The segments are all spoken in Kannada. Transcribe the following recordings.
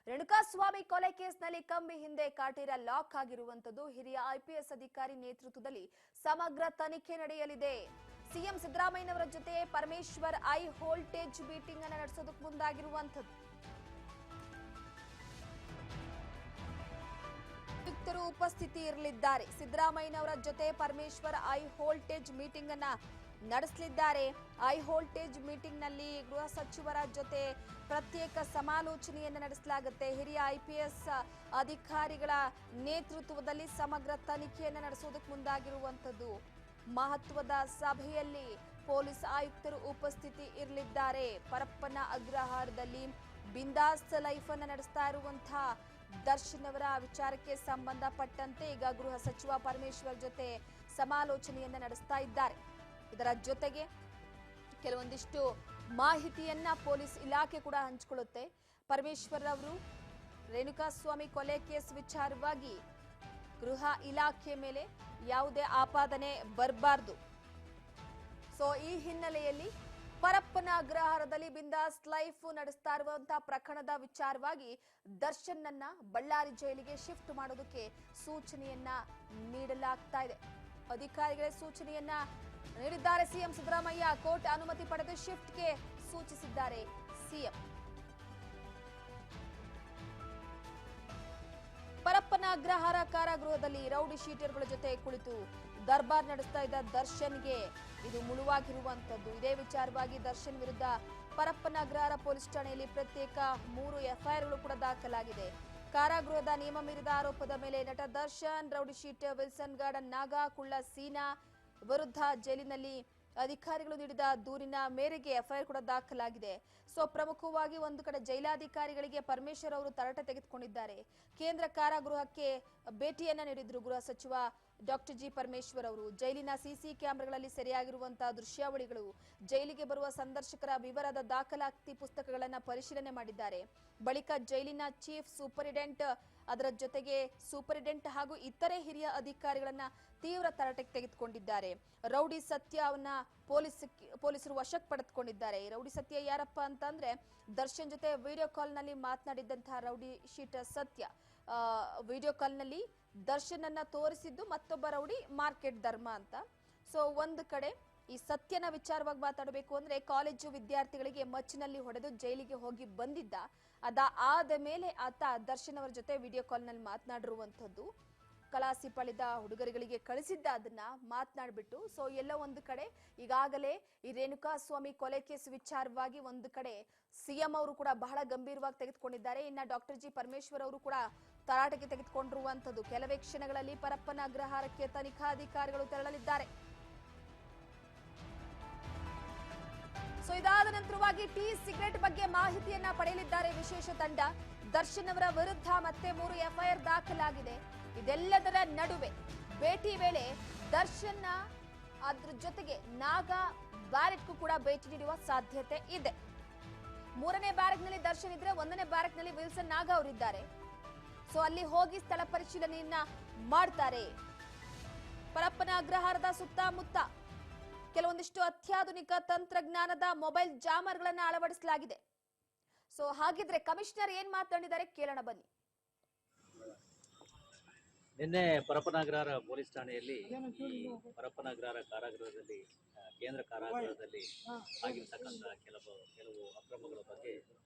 ರೇಣುಕಾಸ್ವಾಮಿ ಕೊಲೆ ಕೇಸ್ನಲ್ಲಿ ಕಂಬಿ ಹಿಂದೆ ಕಾಟೇರ ಲಾಕ್ ಆಗಿರುವಂತದ್ದು. ಹಿರಿಯ ಐಪಿಎಸ್ ಅಧಿಕಾರಿ ನೇತೃತ್ವದಲ್ಲಿ ಸಮಗ್ರ ತನಿಖೆ ನಡೆಯಲಿದೆ. ಸಿಎಂ ಸಿದ್ದರಾಮಯ್ಯನವರ ಜೊತೆ ಪರಮೇಶ್ವರ್ ಹೈ ವೋಲ್ಟೇಜ್ ಮೀಟಿಂಗ್ ಅನ್ನು ನಡೆಸೋದಕ್ಕೆ ಮುಂದಾಗಿರುವಂತದ್ದು. ಆಯುಕ್ತರು ಉಪಸ್ಥಿತಿ ಇರಲಿದ್ದಾರೆ. ಸಿದ್ದರಾಮಯ್ಯನವರ ಜೊತೆ ಪರಮೇಶ್ವರ್ ಹೈ ವೋಲ್ಟೇಜ್ ಮೀಟಿಂಗ್ ಅನ್ನ ನಡೆಸಲಿದ್ದಾರೆ. ಹೈ ವೋಲ್ಟೇಜ್ ಮೀಟಿಂಗ್ ನಲ್ಲಿ ಗೃಹ ಸಚಿವರ ಜೊತೆ ಪ್ರತ್ಯೇಕ ಸಮಾಲೋಚನೆಯನ್ನು ನಡೆಸಲಾಗುತ್ತೆ. ಹಿರಿಯ ಐಪಿಎಸ್ ಅಧಿಕಾರಿಗಳ ನೇತೃತ್ವದಲ್ಲಿ ಸಮಗ್ರ ತನಿಖೆಯನ್ನು ನಡೆಸೋದಕ್ಕೆ ಮುಂದಾಗಿರುವಂತದ್ದು. ಮಹತ್ವದ ಸಭೆಯಲ್ಲಿ ಪೊಲೀಸ್ ಆಯುಕ್ತರು ಉಪಸ್ಥಿತಿ ಇರಲಿದ್ದಾರೆ. ಪರಪ್ಪನ ಅಗ್ರಹಾರದಲ್ಲಿ ಬಿಂದಾಸ್ ಲೈಫ್ ಅನ್ನು ನಡೆಸ್ತಾ ಇರುವಂತಹ ದರ್ಶನ್ ಅವರ ವಿಚಾರಕ್ಕೆ ಸಂಬಂಧಪಟ್ಟಂತೆ ಈಗ ಗೃಹ ಸಚಿವ ಪರಮೇಶ್ವರ್ ಜೊತೆ ಸಮಾಲೋಚನೆಯನ್ನ ನಡೆಸ್ತಾ ಇದ್ದಾರೆ. ಇದರ ಜೊತೆಗೆ ಕೆಲವೊಂದಿಷ್ಟು ಮಾಹಿತಿಯನ್ನ ಪೊಲೀಸ್ ಇಲಾಖೆ ಕೂಡ ಹಂಚಿಕೊಳ್ಳುತ್ತೆ. ಪರಮೇಶ್ವರ್ ಅವರು ರೇಣುಕಾಸ್ವಾಮಿ ಕೊಲೆ ಕೇಸ್ ವಿಚಾರವಾಗಿ ಗೃಹ ಇಲಾಖೆ ಮೇಲೆ ಯಾವುದೇ ಆಪಾದನೆ ಬರಬಾರದು. ಸೊ ಈ ಹಿನ್ನೆಲೆಯಲ್ಲಿ ಪರಪ್ಪನ ಅಗ್ರಹಾರದಲ್ಲಿ ಬಿಂದಾಸ್ ಲೈಫ್ ನಡೆಸ್ತಾ ಇರುವಂತಹ ಪ್ರಕರಣದ ವಿಚಾರವಾಗಿ ದರ್ಶನ್ ಅನ್ನ ಬಳ್ಳಾರಿ ಜೈಲಿಗೆ ಶಿಫ್ಟ್ ಮಾಡೋದಕ್ಕೆ ಸೂಚನೆಯನ್ನ ನೀಡಲಾಗ್ತಾ ಇದೆ. ಅಧಿಕಾರಿಗಳೇ ಸೂಚನೆಯನ್ನ ನೀಡಿದ್ದಾರೆ. ಸಿಎಂ ಸಿದ್ದರಾಮಯ್ಯ ಕೋರ್ಟ್ ಅನುಮತಿ ಪಡೆದು ಶಿಫ್ಟ್ಗೆ ಸೂಚಿಸಿದ್ದಾರೆ ಸಿಎಂ. ಪರಪ್ಪನ ಅಗ್ರಹಾರ ಕಾರಾಗೃಹದಲ್ಲಿ ರೌಡಿ ಶೀಟರ್ಗಳ ಜೊತೆ ಕುಳಿತು ದರ್ಬಾರ್ ನಡೆಸ್ತಾ ಇದ್ದ ದರ್ಶನ್ಗೆ ಇದು ಮುಳುವಾಗಿರುವಂತದ್ದು. ಇದೇ ವಿಚಾರವಾಗಿ ದರ್ಶನ್ ವಿರುದ್ಧ ಪರಪ್ಪನ ಅಗ್ರಹಾರ ಪೊಲೀಸ್ ಠಾಣೆಯಲ್ಲಿ ಪ್ರತ್ಯೇಕ 3 ಎಫ್ಐಆರ್ಗಳು ಕೂಡ ದಾಖಲಾಗಿದೆ. ಕಾರಾಗೃಹದ ನಿಯಮ ಮೀರಿದ ಆರೋಪದ ಮೇಲೆ ನಟ Darshan, rowdy sheeter Wilson Garden Naga, Kulla Seena ವಿರುದ್ಧ ಜೈಲಿನಲ್ಲಿ ಅಧಿಕಾರಿಗಳು ನೀಡಿದ ದೂರಿನ ಮೇರೆಗೆ ಎಫ್ಐಆರ್ ಕೂಡ ದಾಖಲಾಗಿದೆ. ಸೊ ಪ್ರಮುಖವಾಗಿ ಒಂದು ಕಡೆ ಜೈಲಾಧಿಕಾರಿಗಳಿಗೆ ಪರಮೇಶ್ವರ್ ಅವರು ತರಾಟೆ ತೆಗೆದುಕೊಂಡಿದ್ದಾರೆ. ಕೇಂದ್ರ ಕಾರಾಗೃಹಕ್ಕೆ ಭೇಟಿಯನ್ನ ನೀಡಿದ್ರು ಗೃಹ ಸಚಿವ ಡಾಕ್ಟರ್ ಜಿ ಪರಮೇಶ್ವರ್ ಅವರು. ಜೈಲಿನ ಸಿಸಿ ಕ್ಯಾಮೆರಾಗಳಲ್ಲಿ ಸೆರೆಯಾಗಿರುವಂತಹ ದೃಶ್ಯಾವಳಿಗಳು, ಜೈಲಿಗೆ ಬರುವ ಸಂದರ್ಶಕರ ವಿವರದ ದಾಖಲಾತಿ ಪುಸ್ತಕಗಳನ್ನು ಪರಿಶೀಲನೆ ಮಾಡಿದ್ದಾರೆ. ಬಳಿಕ ಜೈಲಿನ ಚೀಫ್ ಸೂಪರಿಂಟೆಂಡೆಂಟ್, ಅದರ ಜೊತೆಗೆ ಸೂಪರಿಂಟೆಂಡೆಂಟ್ ಹಾಗೂ ಇತರೆ ಹಿರಿಯ ಅಧಿಕಾರಿಗಳನ್ನ ತೀವ್ರ ತರಾಟೆಗೆ ತೆಗೆದುಕೊಂಡಿದ್ದಾರೆ. ರೌಡಿ ಸತ್ಯ ಅವನ್ನ ಪೊಲೀಸರು ವಶಕ್ಕೆ ಪಡೆದುಕೊಂಡಿದ್ದಾರೆ. ರೌಡಿ ಸತ್ಯ ಯಾರಪ್ಪ ಅಂತಂದ್ರೆ ದರ್ಶನ್ ಜೊತೆ ವಿಡಿಯೋ ಕಾಲ್ ನಲ್ಲಿ ಮಾತನಾಡಿದಂತಹ ರೌಡಿ ಶೀಟರ್ ಸತ್ಯ. ವಿಡಿಯೋ ಕಾಲ್ ನಲ್ಲಿ ದರ್ಶನ್ ಅನ್ನ ತೋರಿಸಿದ್ದು ಮತ್ತೊಬ್ಬ ರೌಡಿ ಮಾರ್ಕೆಟ್ ಧರ್ಮ ಅಂತ. ಸೊ ಒಂದು ಕಡೆ ಈ ಸತ್ಯನ ವಿಚಾರವಾಗಿ ಮಾತಾಡಬೇಕು ಅಂದ್ರೆ ಕಾಲೇಜು ವಿದ್ಯಾರ್ಥಿಗಳಿಗೆ ಮಚ್ಚಿನಲ್ಲಿ ಹೊಡೆದು ಜೈಲಿಗೆ ಹೋಗಿ ಬಂದಿದ್ದ. ಆದ ಮೇಲೆ ಆತ ದರ್ಶನ್ ಅವರ ಜೊತೆ ವಿಡಿಯೋ ಕಾಲ್ ನಲ್ಲಿ ಮಾತನಾಡಿರುವಂತದ್ದು. ಕಲಾಸಿ ಪಳಿದ ಹುಡುಗರುಗಳಿಗೆ ಕಳಿಸಿದ್ದ ಅದನ್ನ ಮಾತನಾಡ್ಬಿಟ್ಟು. ಸೊ ಎಲ್ಲ ಒಂದು ಕಡೆ ಈಗಾಗಲೇ ಈ ರೇಣುಕಾಸ್ವಾಮಿ ಕೊಲೆ ಕೇಸ್ ವಿಚಾರವಾಗಿ ಒಂದು ಕಡೆ ಸಿಎಂ ಅವರು ಕೂಡ ಬಹಳ ಗಂಭೀರವಾಗಿ ತೆಗೆದುಕೊಂಡಿದ್ದಾರೆ. ಇನ್ನ ಡಾಕ್ಟರ್ ಜಿ ಪರಮೇಶ್ವರ್ ಅವರು ಕೂಡ ತರಾಟೆಗೆ ತೆಗೆದುಕೊಂಡಿರುವಂತದ್ದು. ಕೆಲವೇ ಕ್ಷಣಗಳಲ್ಲಿ ಪರಪ್ಪನ ಅಗ್ರಹಾರಕ್ಕೆ ತನಿಖಾಧಿಕಾರಿಗಳು ತೆರಳಲಿದ್ದಾರೆ. ಸೊ ಇದಾದ ನಂತರವಾಗಿ ಟೀ ಸಿಗರೆಟ್ ಬಗ್ಗೆ ಮಾಹಿತಿಯನ್ನ ಪಡೆಯಲಿದ್ದಾರೆ ವಿಶೇಷ ತಂಡ. ದರ್ಶನ್ ಅವರ ವಿರುದ್ಧ ಮತ್ತೆ 3 ಎಫ್ಐಆರ್ ದಾಖಲಾಗಿದೆ. ಇದೆಲ್ಲದರ ನಡುವೆ ಭೇಟಿ ವೇಳೆ ದರ್ಶನ್ ಅದ್ರ ಜೊತೆಗೆ ನಾಗಾ ಬ್ಯಾರೆಕ್ಗೂ ಕೂಡ ಭೇಟಿ ನೀಡುವ ಸಾಧ್ಯತೆ ಇದೆ. 3ನೇ ಬ್ಯಾರೆಕ್ನಲ್ಲಿ ದರ್ಶನ್ ಇದ್ರೆ 1ನೇ ಬ್ಯಾರೆಕ್ನಲ್ಲಿ ವಿಲ್ಸನ್ ನಾಗಾ ಅವರಿದ್ದಾರೆ. ಸೊ ಅಲ್ಲಿ ಹೋಗಿ ಸ್ಥಳ ಪರಿಶೀಲನೆಯನ್ನ ಮಾಡ್ತಾರೆ. ಪರಪ್ಪನ ಅಗ್ರಹಾರದ ಸುತ್ತಮುತ್ತ ಕೆಲವೊಂದಿಷ್ಟು ಅತ್ಯಾಧುನಿಕ ತಂತ್ರಜ್ಞಾನದ ಮೊಬೈಲ್ ಜಾಮರ್ಗಳನ್ನ ಅಳವಡಿಸಲಾಗಿದೆ. ಸೊ ಹಾಗಿದ್ರೆ ಕಮಿಷನರ್ ಏನ್ ಮಾತನಾಡಿದ್ದಾರೆ ಕೇಳೋಣ ಬನ್ನಿ. ನಿನ್ನೆ ಪರಪ್ಪನಗ್ರಹಾರ ಪೊಲೀಸ್ ಠಾಣೆಯಲ್ಲಿ ಈ ಪರಪ್ಪನಗ್ರಹಾರ ಕಾರಾಗೃಹದಲ್ಲಿ ಕೇಂದ್ರ ಕಾರಾಗೃಹದಲ್ಲಿ ಆಗಿರ್ತಕ್ಕಂಥ ಕೆಲವು ಅಕ್ರಮಗಳ ಬಗ್ಗೆ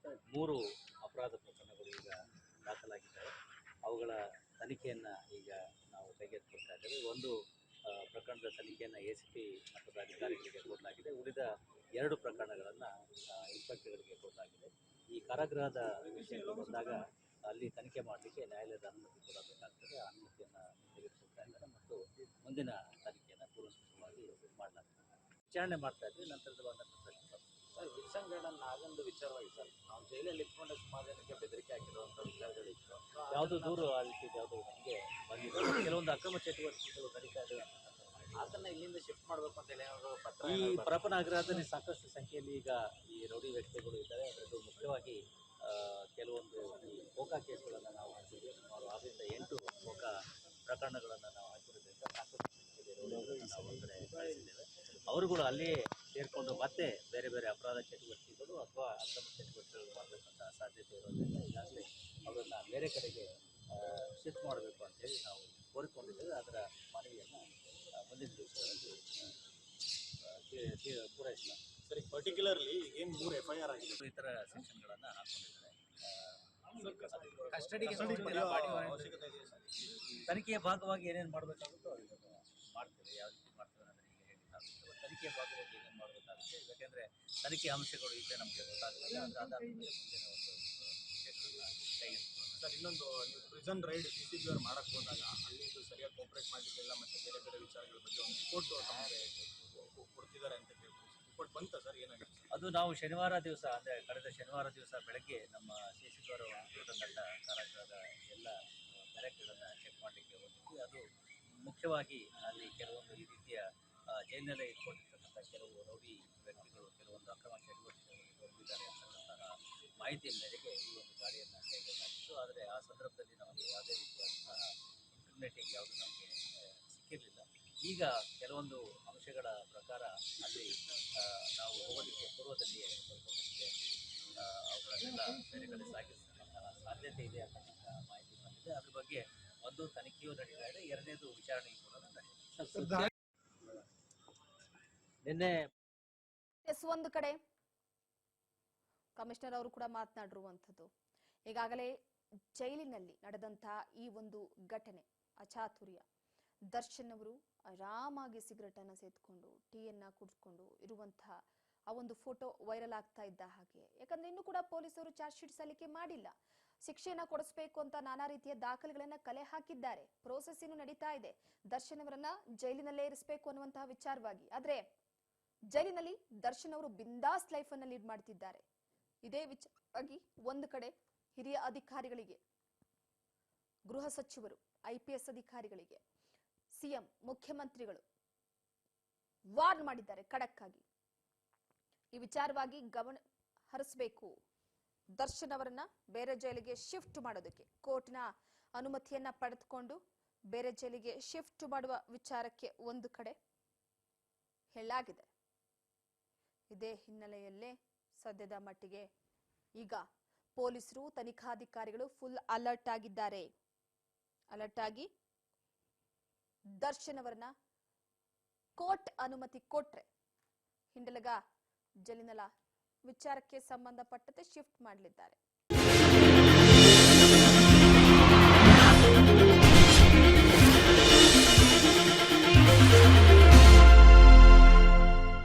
3 ಅಪರಾಧ ಪ್ರಕರಣಗಳು ಈಗ ದಾಖಲಾಗಿದ್ದಾವೆ. ಅವುಗಳ ತನಿಖೆಯನ್ನ ಈಗ ನಾವು ಕೈಗೆತ್ತಿಕೊಳ್ತಾ ಇದ್ದೇವೆ. ಒಂದು ಪ್ರಕರಣದ ತನಿಖೆಯನ್ನು ACP ಮಟ್ಟದ ಅಧಿಕಾರಿಗಳಿಗೆ ಕೊಡಲಾಗಿದೆ. ಉಳಿದ 2 ಪ್ರಕರಣಗಳನ್ನು ಇನ್ಸ್ಪೆಕ್ಟರ್ಗಳಿಗೆ ಕೊಡಲಾಗಿದೆ. ಈ ಕಾರಾಗೃಹದ ವಿಷಯಗಳು ಬಂದಾಗ ಅಲ್ಲಿ ತನಿಖೆ ಮಾಡಲಿಕ್ಕೆ ನ್ಯಾಯಾಲಯದ ಅನುಮತಿ ಕೊಡಬೇಕಾಗ್ತದೆ. ಆ ಅನುಮತಿಯನ್ನು ತೆಗೆದುಕೊಳ್ತಾ ಇದ್ದಾರೆ ಮತ್ತು ಮುಂದಿನ ತನಿಖೆಯನ್ನು ಪೂರ್ವಸಿದ್ಧವಾಗಿ ಮಾಡಲಾಗ್ತದೆ. ವಿಚಾರಣೆ ಮಾಡ್ತಾ ಇದ್ವಿ. ನಂತರದ ಪ್ರಶ್ನೆ ಸರ್, ವಿಲ್ಸನ್ ಗಾರ್ಡನ್ ನಾಗಂದು ವಿಚಾರವಾಗಿ ಸರ್, ನಾವು ಜೈಲಲ್ಲಿ ಇಟ್ಕೊಂಡ ಸುಮಾರು ಜನಕ್ಕೆ ಬೆದರಿಕೆ ಹಾಕಿರುವಂಥ ವಿಚಾರಗಳಿತ್ತು. ಯಾವುದು ದೂರು ಆಲಿಕೆ ಯಾವುದು ನಮಗೆ ಬಂದಿದೆ. ಕೆಲವೊಂದು ಅಕ್ರಮ ಚಟುವಟಿಕೆಗಳು ನಡೀತಾ ಇದೆ. ಅದನ್ನ ಇಲ್ಲಿಂದ ಶಿಫ್ಟ್ ಮಾಡಬೇಕು ಅಂತ ಹೇಳಿ ಏನಾದ್ರು ಪತ್ರ. ಈ ಪರಪ್ಪನಗ್ರಹದಲ್ಲಿ ಸಾಕಷ್ಟು ಸಂಖ್ಯೆಯಲ್ಲಿ ಈಗ ಈ ರೌಡಿ ವ್ಯಕ್ತಿಗಳು ಇದ್ದಾರೆ. ಅದರದ್ದು ಮುಖ್ಯವಾಗಿ ಕೆಲವೊಂದು ಈ ಕೋಕಾ ಕೇಸ್ಗಳನ್ನು ನಾವು ಹಾಕಿದ್ದೀವಿ. ಸುಮಾರು 6ರಿಂದ 8 ಕೋಕಾ ಪ್ರಕರಣಗಳನ್ನು ನಾವು ಹಾಕಿರೋದ್ರಿಂದ ಸಾಕಷ್ಟು ಸಂಖ್ಯೆಯಲ್ಲಿ ನಾವು ಹೊರಗಡೆ ಕಳಿಸಿದ್ದೇವೆ. ಅವರುಗಳು ಅಲ್ಲಿಯೇ ಸೇರಿಕೊಂಡು ಮತ್ತೆ ಬೇರೆ ಬೇರೆ ಅಪರಾಧ ಚಟುವಟಿಕೆಗಳು ಅಥವಾ ಅಕ್ರಮ ಚಟುವಟಿಕೆಗಳು ಮಾಡಬೇಕಂತ ಸಾಧ್ಯತೆ ಇರೋದ್ರಿಂದ ಈಗಾಗಲೇ ಅವರು ಬೇರೆ ಕಡೆಗೆ ಶಿಫ್ಟ್ ಮಾಡಬೇಕು ಅಂತೇಳಿ ನಾವು ಕೋರಿಕೊಂಡಿದ್ದೇವೆ. ಅದರ ಮನವಿಯನ್ನು ಮುಂದಿನ ದಿವಸಗಳಲ್ಲಿ ಪೂರೈಸಲ. ಸರಿ, ಪರ್ಟಿಕ್ಯುಲರ್ಲಿ ಏನು 3 FIR ಆಗಿದೆ, ಇತರ ಸೆಕ್ಷನ್ಗಳನ್ನು ಹಾಕೊಂಡಿದ್ದಾರೆ. ಕಸ್ಟಡಿಗೆ ಅವಶ್ಯಕತೆ ಇದೆ ಸರ್. ತನಿಖೆಯ ಭಾಗವಾಗಿ ಏನೇನು ಮಾಡಬೇಕಾಗುತ್ತೋ ಅದನ್ನು ಮಾಡ್ತೇವೆ. ಯಾವ ರೀತಿ ಮಾಡ್ತೇವೆ ಅನ್ನೋದನ್ನ ಈಗ ಹೇಳಿದ್ದಾಗುತ್ತೆ. ತನಿಖೆಯ ಭಾಗವಾಗಿ ಏನೇನು ಮಾಡಬೇಕಾಗುತ್ತೆ, ಯಾಕೆಂದರೆ ತನಿಖೆ ಅಂಶಗಳು ಈಗ ನಮಗೆ ಗೊತ್ತಾಗಲಿಲ್ಲ. ಅದರ ಆಧಾರದ ಮೇಲೆ ಮುಂದಿನ ಒಂದು ವಿಷಯಗಳನ್ನ ಕೈಗೆತ್ತಿಕೊಳ್ಳೋಣ. ಸರ್, ಇನ್ನೊಂದು ನೀವು ಪ್ರಿಸನ್ ರೈಡ್ CCB ಅವ್ರು ಮಾಡಕ್ಕೆ ಹೋದಾಗ ಅಲ್ಲಿ ಇದು ಸರಿಯಾಗಿ ಕೋಆಪರೇಟ್ ಮಾಡಿರಲಿಲ್ಲ, ಮತ್ತು ಬೇರೆ ಬೇರೆ ವಿಚಾರಗಳ ಬಗ್ಗೆ ಒಂದು ರಿಪೋರ್ಟ್ ತಮಗೆ ಕೊಡ್ತಿದ್ದಾರೆ ಅಂತ ಹೇಳ್ಬೋದು. ರಿಪೋರ್ಟ್ ಬಂತ ಸರ್? ಏನಾಗಿದೆ ಅದು ನಾವು ಶನಿವಾರ ದಿವಸ, ಅಂದರೆ ಕಳೆದ ಶನಿವಾರ ದಿವಸ ಬೆಳಗ್ಗೆ ನಮ್ಮ CC ದ್ವಾರ ದಂಡ ಕಾರಾಗೃಹದ ಎಲ್ಲ ಬ್ಯಾರೆಕ್ಗಳನ್ನು ಚೆಕ್ ಮಾಡಲಿಕ್ಕೆ ಹೋಗಿದ್ವಿ. ಅದು ಮುಖ್ಯವಾಗಿ ಅಲ್ಲಿ ಕೆಲವೊಂದು ಈ ರೀತಿಯ ಜೈಲಿನಲ್ಲೇ ಇಟ್ಕೊಂಡಿರ್ತಕ್ಕಂಥ ಕೆಲವು ರೌಡಿ ವ್ಯಕ್ತಿಗಳು ಕೆಲವೊಂದು ಅಕ್ರಮ ಚಟುವಟಿಕೆಗಳಲ್ಲಿ ತೊಡಗಿದ್ದಾರೆ ಅಂತಕ್ಕಂತಹ ಮಾಹಿತಿಯ ಮೇರೆಗೆ ಈ ಒಂದು ದಾಳಿಯನ್ನು ಕೈಗೊಳ್ಳಲಾಗಿತ್ತು. ಆದರೆ ಆ ಸಂದರ್ಭದಲ್ಲಿ ನಮಗೆ ಯಾವುದೇ ರೀತಿಯಾದಂತಹ ಇನ್ಕ್ರಿಮಿನೇಟಿಂಗ್ ಯಾವುದೂ ನಮಗೆ ಸಿಕ್ಕಿರಲಿಲ್ಲ. ಈಗ ಕೆಲವೊಂದು ಅಂಶಗಳ ಪ್ರಕಾರ ಅಲ್ಲಿ ನಾವು ಹೋಗೋದಕ್ಕೆ ಪೂರ್ವದಲ್ಲಿಯೇ ಸ್ವಲ್ಪ ಮಟ್ಟಿಗೆ ಅವುಗಳನ್ನೆಲ್ಲ ಬೇರೆ ಕಡೆ ಸಾಗಿಸ್ತಕ್ಕಂತಹ ಸಾಧ್ಯತೆ ಇದೆ ಅಂತಕ್ಕಂಥ ಮಾಹಿತಿ ಬಂದಿದೆ. ಅದ್ರ ಬಗ್ಗೆ ಒಂದು ತನಿಖೆಯೂ ನಡೀತಾ ಇದೆ, ಎರಡನೇದು ವಿಚಾರಣೆಯೂ ಕೂಡ ನಡೀತಿದೆ. ನಿನ್ನೆ ಒಂದು ಕಡೆ ಕಮಿಷನರ್ ಅವರು ಕೂಡ ಮಾತನಾಡಿರುವಂಥದ್ದು, ಈಗಾಗಲೇ ಜೈಲಿನಲ್ಲಿ ನಡೆದಂತಹ ಈ ಒಂದು ಘಟನೆ ಅಚಾತುರ್ಯ, ದರ್ಶನ್ ಅವರು ಆರಾಮಾಗಿ ಸಿಗರೆಟ್ ಅನ್ನ ಸೇದ್ಕೊಂಡು ಟೀಯನ್ನ ಕುಡಿಸ್ಕೊಂಡು ಇರುವಂತಹ ಆ ಒಂದು ಫೋಟೋ ವೈರಲ್ ಆಗ್ತಾ ಇದ್ದ ಹಾಗೆ, ಯಾಕಂದ್ರೆ ಇನ್ನು ಕೂಡ ಪೊಲೀಸರು ಚಾರ್ಜ್ ಶೀಟ್ ಸಲ್ಲಿಕೆ ಮಾಡಿಲ್ಲ. ಶಿಕ್ಷೆಯನ್ನ ಕೊಡಿಸಬೇಕು ಅಂತ ನಾನಾ ರೀತಿಯ ದಾಖಲೆಗಳನ್ನ ಕಲೆ ಹಾಕಿದ್ದಾರೆ. ಪ್ರೋಸೆಸ್ ಇನ್ನು ನಡೀತಾ ಇದೆ. ದರ್ಶನ್ ಅವರನ್ನ ಜೈಲಿನಲ್ಲೇ ಇರಿಸಬೇಕು ಅನ್ನುವಂತಹ ವಿಚಾರವಾಗಿ. ಆದ್ರೆ ಜೈಲಿನಲ್ಲಿ ದರ್ಶನ್ ಅವರು ಬಿಂದಾಸ್ ಲೈಫ್ ಅನ್ನ ಲೀಡ್ ಮಾಡ್ತಿದ್ದಾರೆ. ಇದೇ ವಿಚಾರವಾಗಿ ಒಂದು ಕಡೆ ಹಿರಿಯ ಅಧಿಕಾರಿಗಳಿಗೆ, ಗೃಹ ಸಚಿವರು, IPS ಅಧಿಕಾರಿಗಳಿಗೆ CM ಮುಖ್ಯಮಂತ್ರಿಗಳು ವಾರ್ನ್ ಮಾಡಿದ್ದಾರೆ ಖಡಕ್ ಆಗಿ. ಈ ವಿಚಾರವಾಗಿ ಗಮನ ಹರಿಸಬೇಕು. ದರ್ಶನ್ ಅವರನ್ನ ಬೇರೆ ಜೈಲಿಗೆ ಶಿಫ್ಟ್ ಮಾಡೋದಕ್ಕೆ ಕೋರ್ಟ್ನ ಅನುಮತಿಯನ್ನ ಪಡೆದುಕೊಂಡು ಬೇರೆ ಜೈಲಿಗೆ ಶಿಫ್ಟ್ ಮಾಡುವ ವಿಚಾರಕ್ಕೆ ಒಂದು ಕಡೆ ಹೇಳಲಾಗಿದೆ. ಇದೇ ಹಿನ್ನೆಲೆಯಲ್ಲೇ ಸದ್ಯದ ಮಟ್ಟಿಗೆ ಈಗ ಪೊಲೀಸರು, ತನಿಖಾಧಿಕಾರಿಗಳು ಫುಲ್ ಅಲರ್ಟ್ ಆಗಿದ್ದಾರೆ. ಅಲರ್ಟ್ ಆಗಿ ದರ್ಶನ್ ಅವರನ್ನ ಕೋರ್ಟ್ ಅನುಮತಿ ಕೊಟ್ರೆ ಹಿಂಡಲಗ ಜೈಲಿನ ವಿಚಾರಕ್ಕೆ ಸಂಬಂಧಪಟ್ಟಂತೆ ಶಿಫ್ಟ್ ಮಾಡಲಿದ್ದಾರೆ.